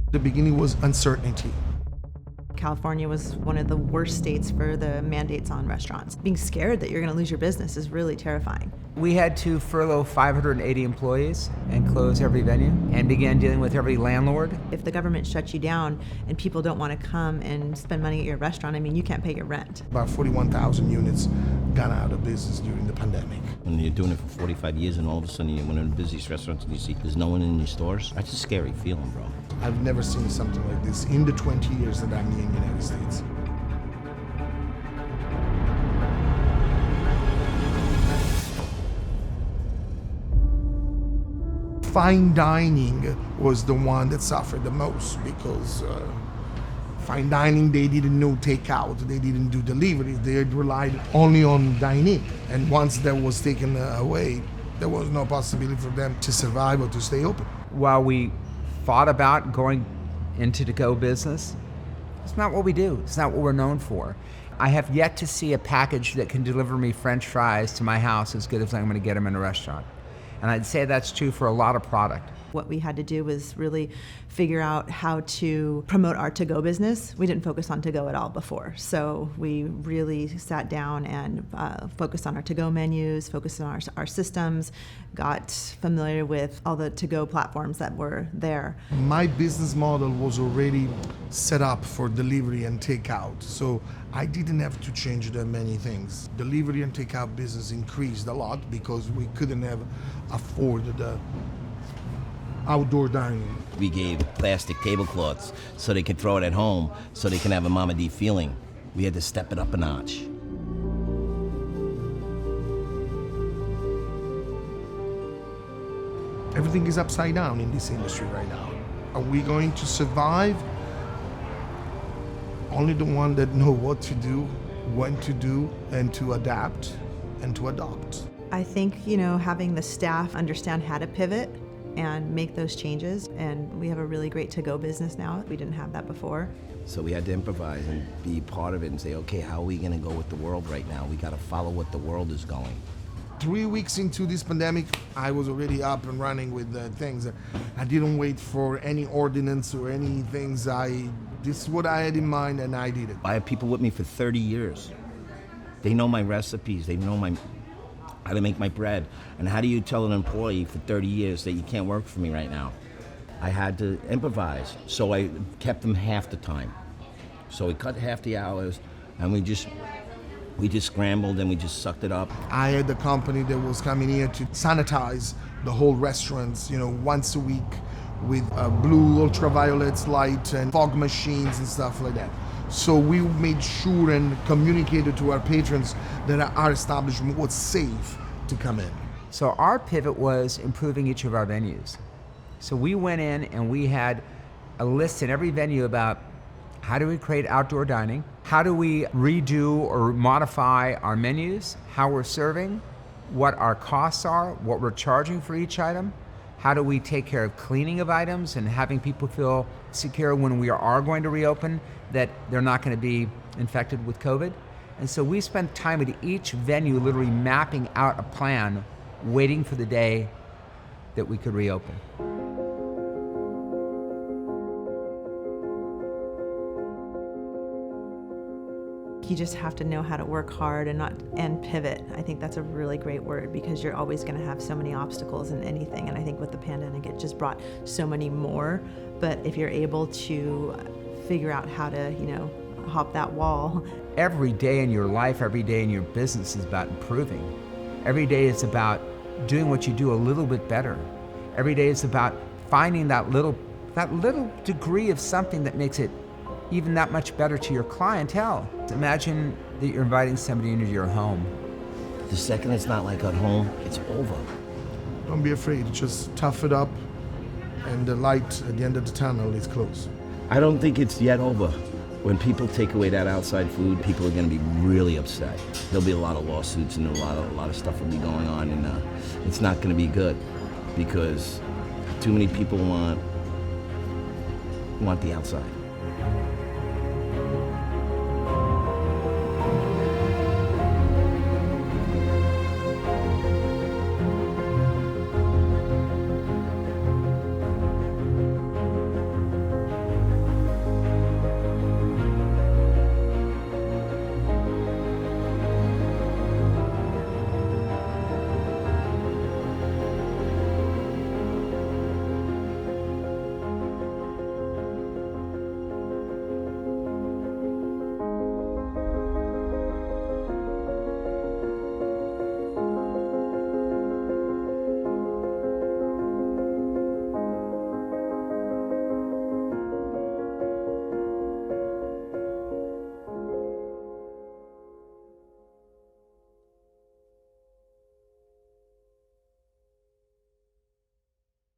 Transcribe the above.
The beginning was uncertainty. California was one of the worst states for the mandates on restaurants. Being scared that you're going to lose your business is really terrifying. We had to furlough 580 employees and close every venue and began dealing with every landlord. If the government shuts you down and people don't want to come and spend money at your restaurant, I mean, you can't pay your rent. About 41,000 units got out of business during the pandemic. When you're doing it for 45 years and all of a sudden you're one of the busiest restaurants and you see there's no one in your stores, that's a scary feeling, bro. I've never seen something like this in the 20 years that I'm in the United States. Fine dining was the one that suffered the most because fine dining, they didn't know takeout, they didn't do delivery, they relied only on dine-in. And once that was taken away, there was no possibility for them to survive or to stay open. While we thought about going into the go business, it's not what we do. It's not what we're known for. I have yet to see a package that can deliver me French fries to my house as good as I'm going to get them in a restaurant. And I'd say that's true for a lot of product. What we had to do was really figure out how to promote our to-go business. We didn't focus on to-go at all before. So we really sat down and focused on our to-go menus, focused on our systems, got familiar with all the to-go platforms that were there. My business model was already set up for delivery and takeout, so I didn't have to change that many things. Delivery and takeout business increased a lot because we couldn't have afforded the outdoor dining. We gave plastic tablecloths so they could throw it at home, so they can have a Mama D feeling. We had to step it up a notch. Everything is upside down in this industry right now. Are we going to survive? Only the one that know what to do, when to do, and to adapt and to adopt. I think, having the staff understand how to pivot and make those changes, and we have a really great to-go business now. We didn't have that before. So we had to improvise and be part of it and say, okay, how are we gonna go with the world right now? We gotta follow what the world is going. 3 weeks into this pandemic, I was already up and running with things. I didn't wait for any ordinance or any things. This is what I had in mind, and I did it. I have people with me for 30 years. They know my recipes, they know how to make my bread. And how do you tell an employee for 30 years that you can't work for me right now? I had to improvise, so I kept them half the time. So we cut half the hours, and we just scrambled and we just sucked it up. I had the company that was coming here to sanitize the whole restaurants, once a week with blue ultraviolet light and fog machines and stuff like that. So we made sure and communicated to our patrons that our establishment was safe to come in. So our pivot was improving each of our venues. So we went in and we had a list in every venue about how do we create outdoor dining, how do we redo or modify our menus, how we're serving, what our costs are, what we're charging for each item, how do we take care of cleaning of items and having people feel secure when we are going to reopen, that they're not going to be infected with COVID. And so we spent time at each venue literally mapping out a plan, waiting for the day that we could reopen. You just have to know how to work hard and pivot. I think that's a really great word, because you're always going to have so many obstacles in anything. And I think with the pandemic, it just brought so many more. But if you're able to figure out how to, hop that wall. Every day in your life, every day in your business is about improving. Every day is about doing what you do a little bit better. Every day is about finding that little degree of something that makes it even that much better to your clientele. Imagine that you're inviting somebody into your home. The second it's not like at home, it's over. Don't be afraid, just tough it up, and the light at the end of the tunnel is close. I don't think it's yet over. When people take away that outside food, people are gonna be really upset. There'll be a lot of lawsuits and a lot of stuff will be going on, and it's not gonna be good because too many people want the outside.